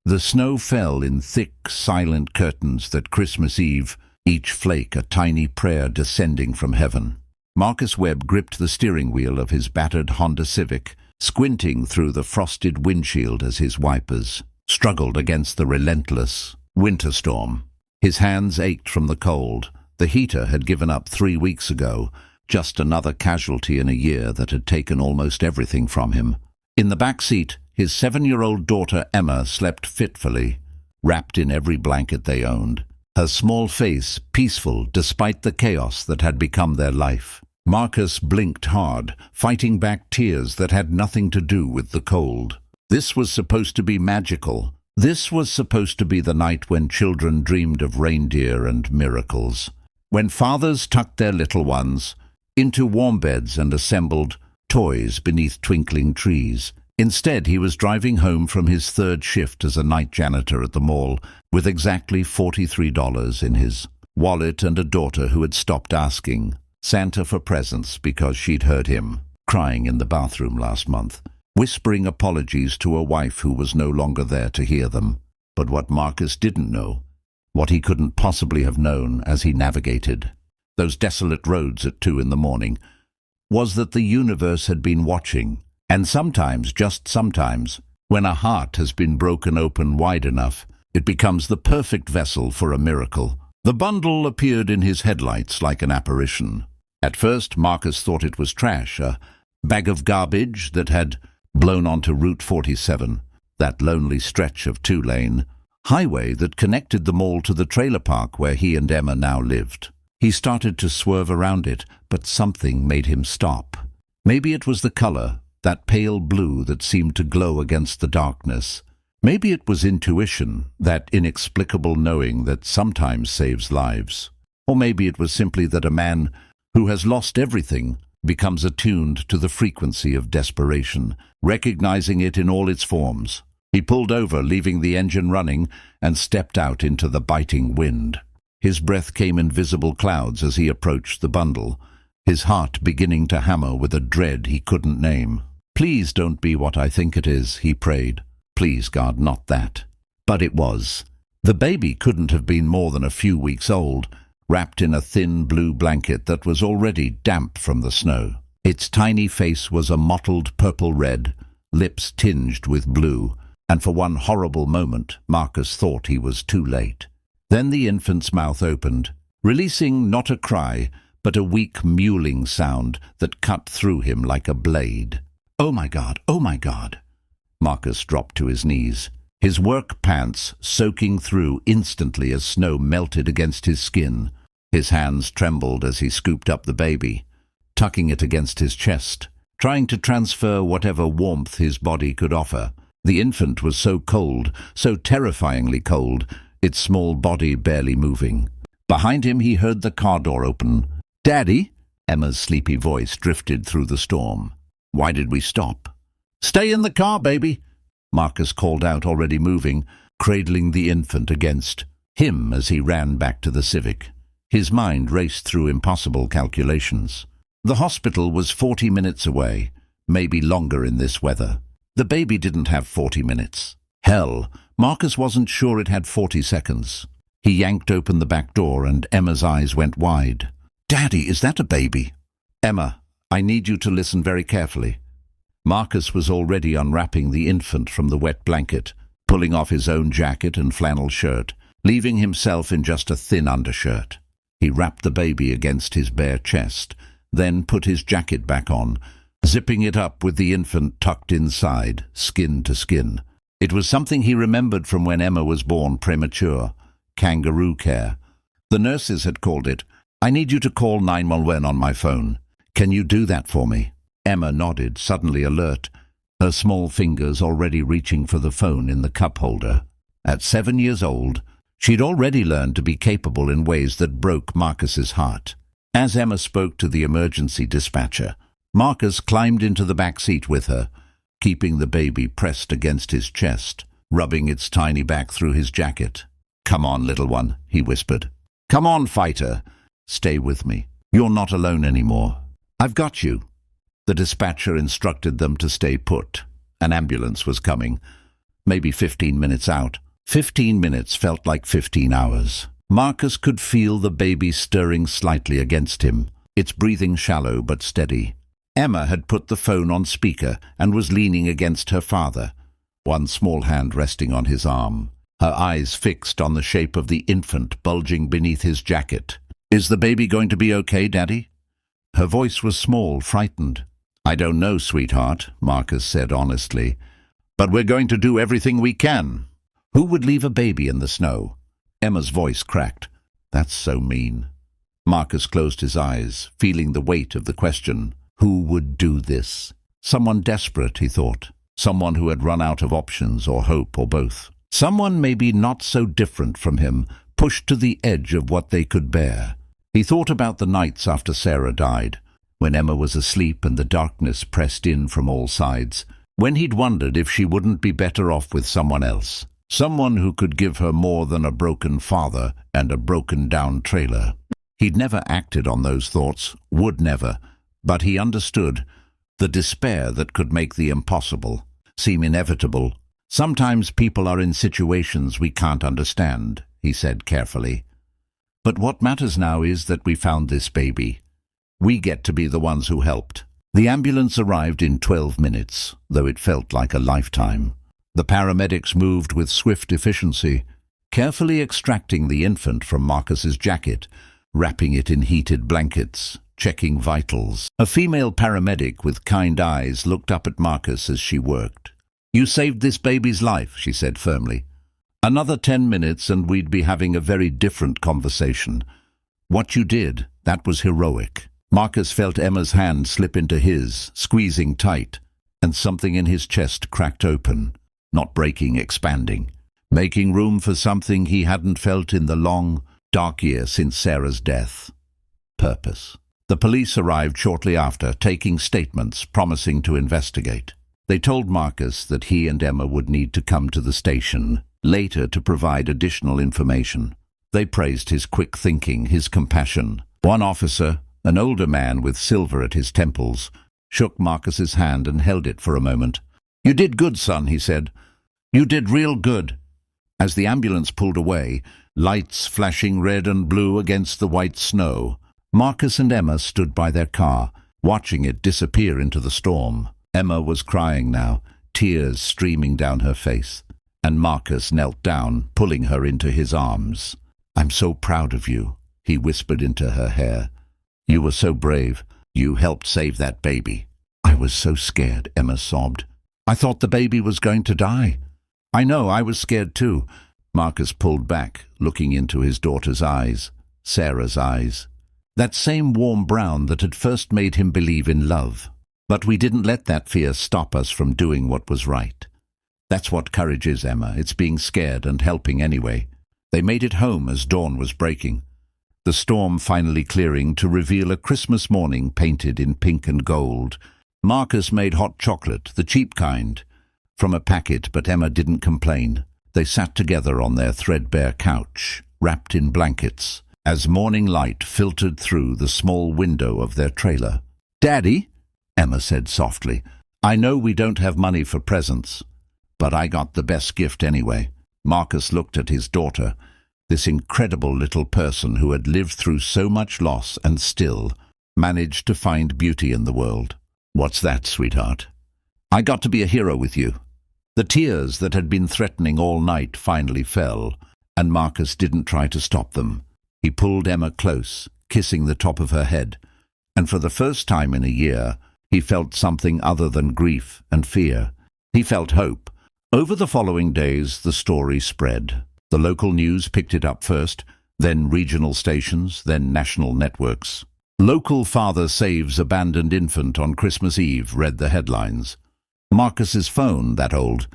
The snow fell in thick, silent curtains that Christmas Eve, each flake a tiny prayer descending from heaven. Marcus Webb gripped the steering wheel of his battered Honda Civic, squinting through the frosted windshield as his wipers struggled against the relentless winter storm. His hands ached from the cold. The heater had given up 3 weeks ago, just another casualty in a year that had taken almost everything from him. In the back seat, his 7-year-old daughter Emma slept fitfully, wrapped in every blanket they owned, her small face peaceful despite the chaos that had become their life. Marcus blinked hard, fighting back tears that had nothing to do with the cold. This was supposed to be magical. This was supposed to be the night when children dreamed of reindeer and miracles, when fathers tucked their little ones into warm beds and assembled toys beneath twinkling trees. Instead, he was driving home from his third shift as a night janitor at the mall with exactly $43 in his wallet and a daughter who had stopped asking Santa for presents because she'd heard him crying in the bathroom last month, whispering apologies to a wife who was no longer there to hear them. But what Marcus didn't know, what he couldn't possibly have known as he navigated those desolate roads at 2 in the morning, was that the universe had been watching. And sometimes, just sometimes, when a heart has been broken open wide enough, it becomes the perfect vessel for a miracle. The bundle appeared in his headlights like an apparition. At first, Marcus thought it was trash, a bag of garbage that had blown onto Route 47, that lonely stretch of 2-lane highway that connected the mall to the trailer park where he and Emma now lived. He started to swerve around it, but something made him stop. Maybe it was the color, that pale blue that seemed to glow against the darkness. Maybe it was intuition, that inexplicable knowing that sometimes saves lives. Or maybe it was simply that a man who has lost everything becomes attuned to the frequency of desperation, recognizing it in all its forms. He pulled over, leaving the engine running, and stepped out into the biting wind. His breath came in visible clouds as he approached the bundle, his heart beginning to hammer with a dread he couldn't name. "Please don't be what I think it is," he prayed. "Please, God, not that." But it was. The baby couldn't have been more than a few weeks old, wrapped in a thin blue blanket that was already damp from the snow. Its tiny face was a mottled purple-red, lips tinged with blue, and for one horrible moment Marcus thought he was too late. Then the infant's mouth opened, releasing not a cry, but a weak mewling sound that cut through him like a blade. "Oh my God, oh my God!" Marcus dropped to his knees, his work pants soaking through instantly as snow melted against his skin. His hands trembled as he scooped up the baby, tucking it against his chest, trying to transfer whatever warmth his body could offer. The infant was so cold, so terrifyingly cold, its small body barely moving. Behind him he heard the car door open. "Daddy?" Emma's sleepy voice drifted through the storm. "Why did we stop?" "Stay in the car, baby," Marcus called out, already moving, cradling the infant against him as he ran back to the Civic. His mind raced through impossible calculations. The hospital was 40 minutes away, maybe longer in this weather. The baby didn't have 40 minutes. Hell, Marcus wasn't sure it had 40 seconds. He yanked open the back door and Emma's eyes went wide. "Daddy, is that a baby?" "Emma, I need you to listen very carefully." Marcus was already unwrapping the infant from the wet blanket, pulling off his own jacket and flannel shirt, leaving himself in just a thin undershirt. He wrapped the baby against his bare chest, then put his jacket back on, zipping it up with the infant tucked inside, skin to skin. It was something he remembered from when Emma was born premature, kangaroo care. The nurses had called it, "I need you to call 911 on my phone. Can you do that for me?" Emma nodded, suddenly alert, her small fingers already reaching for the phone in the cup holder. At 7 years old, she'd already learned to be capable in ways that broke Marcus's heart. As Emma spoke to the emergency dispatcher, Marcus climbed into the back seat with her, keeping the baby pressed against his chest, rubbing its tiny back through his jacket. "Come on, little one," he whispered. "Come on, fighter. Stay with me. You're not alone anymore. I've got you." The dispatcher instructed them to stay put. An ambulance was coming. maybe 15 minutes out. 15 minutes felt like 15 hours. Marcus could feel the baby stirring slightly against him, its breathing shallow but steady. Emma had put the phone on speaker and was leaning against her father, one small hand resting on his arm, her eyes fixed on the shape of the infant bulging beneath his jacket. "Is the baby going to be okay, Daddy?" Her voice was small, frightened. "I don't know, sweetheart," Marcus said honestly, "but we're going to do everything we can." "Who would leave a baby in the snow?" Emma's voice cracked. "That's so mean." Marcus closed his eyes, feeling the weight of the question. Who would do this? Someone desperate, he thought. Someone who had run out of options or hope or both. Someone maybe not so different from him, pushed to the edge of what they could bear. He thought about the nights after Sarah died, when Emma was asleep and the darkness pressed in from all sides, when he'd wondered if she wouldn't be better off with someone else. Someone who could give her more than a broken father and a broken-down trailer. He'd never acted on those thoughts, would never, but he understood the despair that could make the impossible seem inevitable. "Sometimes people are in situations we can't understand," he said carefully. "But what matters now is that we found this baby. We get to be the ones who helped." The ambulance arrived in 12 minutes, though it felt like a lifetime. The paramedics moved with swift efficiency, carefully extracting the infant from Marcus's jacket, wrapping it in heated blankets, checking vitals. A female paramedic with kind eyes looked up at Marcus as she worked. "You saved this baby's life," she said firmly. "Another 10 minutes and we'd be having a very different conversation. What you did, that was heroic." Marcus felt Emma's hand slip into his, squeezing tight, and something in his chest cracked open. Not breaking, expanding, making room for something he hadn't felt in the long, dark year since Sarah's death. Purpose. The police arrived shortly after, taking statements, promising to investigate. They told Marcus that he and Emma would need to come to the station later to provide additional information. They praised his quick thinking, his compassion. One officer, an older man with silver at his temples, shook Marcus's hand and held it for a moment. "You did good, son," he said. "You did real good." As the ambulance pulled away, lights flashing red and blue against the white snow, Marcus and Emma stood by their car, watching it disappear into the storm. Emma was crying now, tears streaming down her face, and Marcus knelt down, pulling her into his arms. "I'm so proud of you," he whispered into her hair. "You were so brave. You helped save that baby." "I was so scared," Emma sobbed. "I thought the baby was going to die." "I know, I was scared too." Marcus pulled back, looking into his daughter's eyes, Sarah's eyes. That same warm brown that had first made him believe in love. But we didn't let that fear stop us from doing what was right. That's what courage is, Emma. It's being scared and helping anyway. They made it home as dawn was breaking, the storm finally clearing to reveal a Christmas morning painted in pink and gold. Marcus made hot chocolate, the cheap kind, from a packet, but Emma didn't complain. They sat together on their threadbare couch, wrapped in blankets, as morning light filtered through the small window of their trailer. "Daddy," Emma said softly, "I know we don't have money for presents, but I got the best gift anyway." Marcus looked at his daughter, this incredible little person who had lived through so much loss and still managed to find beauty in the world. "What's that, sweetheart?" "I got to be a hero with you." The tears that had been threatening all night finally fell, and Marcus didn't try to stop them. He pulled Emma close, kissing the top of her head, and for the first time in a year, he felt something other than grief and fear. He felt hope. Over the following days, the story spread. The local news picked it up first, then regional stations, then national networks. "Local father saves abandoned infant on Christmas Eve," read the headlines. Marcus's phone, that old,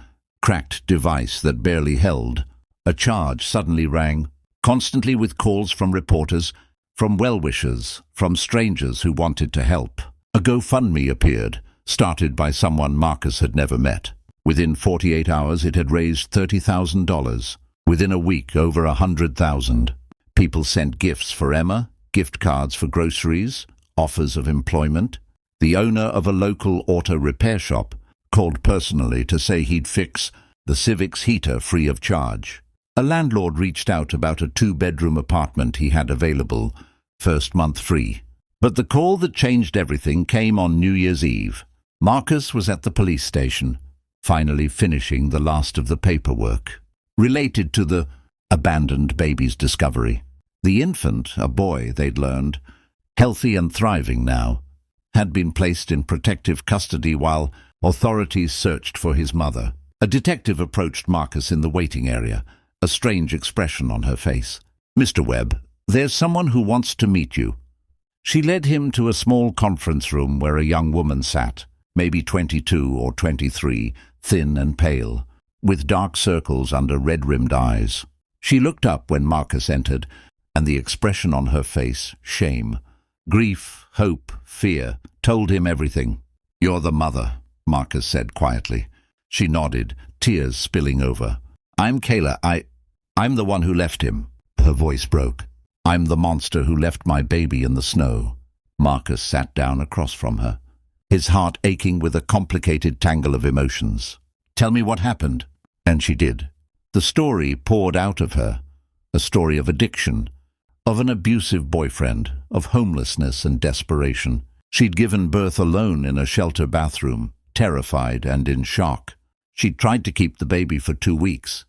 cracked device that barely held, a charge suddenly rang, constantly with calls from reporters, from well-wishers, from strangers who wanted to help. A GoFundMe appeared, started by someone Marcus had never met. Within 48 hours it had raised $30,000. Within a week, over 100,000. People sent gifts for Emma, gift cards for groceries, offers of employment. The owner of a local auto repair shop called personally to say he'd fix the Civic's heater free of charge. A landlord reached out about a 2-bedroom apartment he had available, first month free. But the call that changed everything came on New Year's Eve. Marcus was at the police station, finally finishing the last of the paperwork related to the abandoned baby's discovery. The infant, a boy, they'd learned, healthy and thriving now, had been placed in protective custody while authorities searched for his mother. A detective approached Marcus in the waiting area, a strange expression on her face. "Mr. Webb, there's someone who wants to meet you." She led him to a small conference room where a young woman sat, maybe 22 or 23, thin and pale, with dark circles under red-rimmed eyes. She looked up when Marcus entered, and the expression on her face, shame, grief, hope, fear, told him everything. "You're the mother," Marcus said quietly. She nodded, tears spilling over. "I'm Kayla. I'm the one who left him." Her voice broke. "I'm the monster who left my baby in the snow." Marcus sat down across from her, his heart aching with a complicated tangle of emotions. "Tell me what happened." And she did. The story poured out of her, a story of addiction, of an abusive boyfriend, of homelessness and desperation. She'd given birth alone in a shelter bathroom, terrified and in shock. She'd tried to keep the baby for 2 weeks,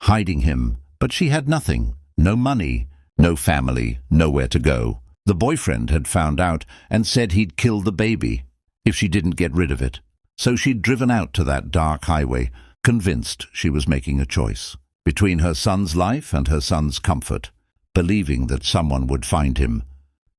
hiding him, but she had nothing, no money, no family, nowhere to go. The boyfriend had found out and said he'd kill the baby if she didn't get rid of it. So she'd driven out to that dark highway, convinced she was making a choice between her son's life and her son's comfort, believing that someone would find him,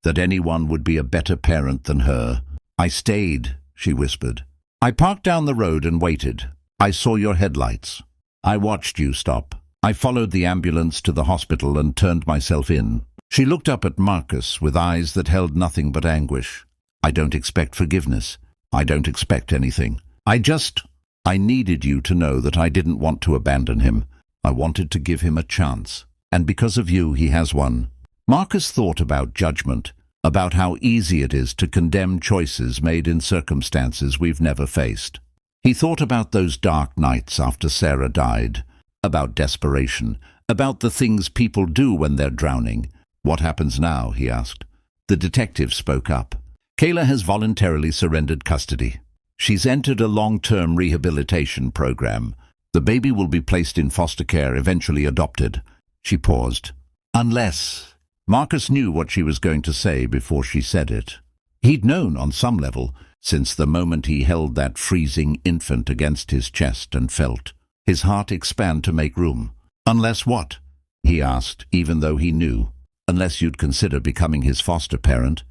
that anyone would be a better parent than her. "I stayed," she whispered. "I parked down the road and waited. I saw your headlights. I watched you stop. I followed the ambulance to the hospital and turned myself in." She looked up at Marcus with eyes that held nothing but anguish. "I don't expect forgiveness. I don't expect anything. I needed you to know that I didn't want to abandon him. I wanted to give him a chance. And because of you, he has one." Marcus thought about judgment, about how easy it is to condemn choices made in circumstances we've never faced. He thought about those dark nights after Sarah died, about desperation, about the things people do when they're drowning. "What happens now?" he asked. The detective spoke up. "Kayla has voluntarily surrendered custody. She's entered a long-term rehabilitation program. The baby will be placed in foster care, eventually adopted." She paused. "Unless..." Marcus knew what she was going to say before she said it. He'd known on some level, since the moment he held that freezing infant against his chest and felt his heart expand to make room. "Unless what?" he asked, even though he knew. "Unless you'd consider becoming his foster parent,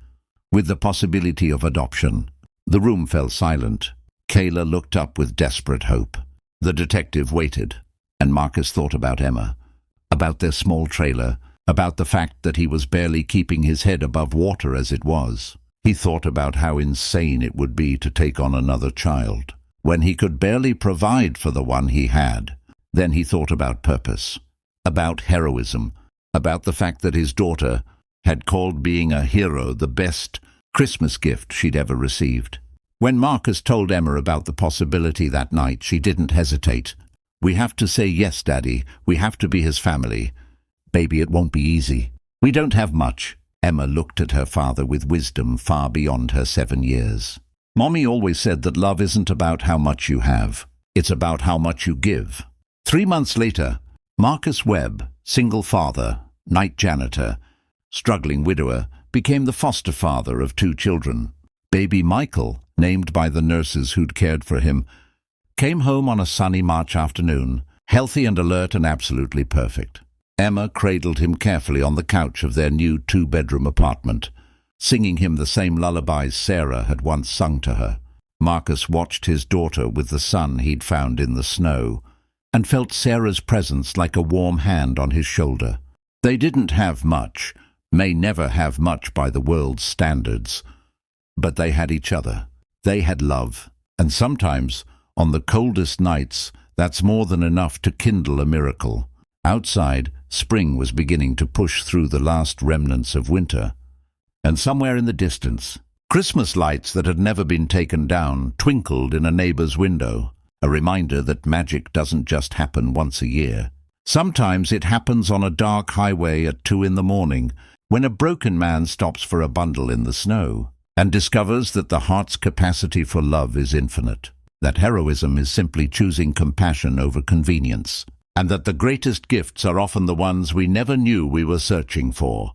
with the possibility of adoption." The room fell silent. Kayla looked up with desperate hope. The detective waited, and Marcus thought about Emma, about their small trailer, about the fact that he was barely keeping his head above water as it was. He thought about how insane it would be to take on another child, when he could barely provide for the one he had. Then he thought about purpose, about heroism, about the fact that his daughter had called being a hero the best Christmas gift she'd ever received. When Marcus told Emma about the possibility that night, she didn't hesitate. "We have to say yes, Daddy. We have to be his family. Baby, it won't be easy. We don't have much." Emma looked at her father with wisdom far beyond her 7 years. "Mommy always said that love isn't about how much you have. It's about how much you give." 3 months later, Marcus Webb, single father, night janitor, struggling widower, became the foster father of 2 children. Baby Michael, named by the nurses who'd cared for him, came home on a sunny March afternoon, healthy and alert and absolutely perfect. Emma cradled him carefully on the couch of their new 2-bedroom apartment, singing him the same lullabies Sarah had once sung to her. Marcus watched his daughter with the son he'd found in the snow, and felt Sarah's presence like a warm hand on his shoulder. They didn't have much, may never have much by the world's standards, but they had each other. They had love, and sometimes, on the coldest nights, that's more than enough to kindle a miracle. Outside, spring was beginning to push through the last remnants of winter, and somewhere in the distance, Christmas lights that had never been taken down twinkled in a neighbor's window. a reminder that magic doesn't just happen once a year. Sometimes it happens on a dark highway at 2 in the morning, when a broken man stops for a bundle in the snow and discovers that the heart's capacity for love is infinite, that heroism is simply choosing compassion over convenience, and that the greatest gifts are often the ones we never knew we were searching for.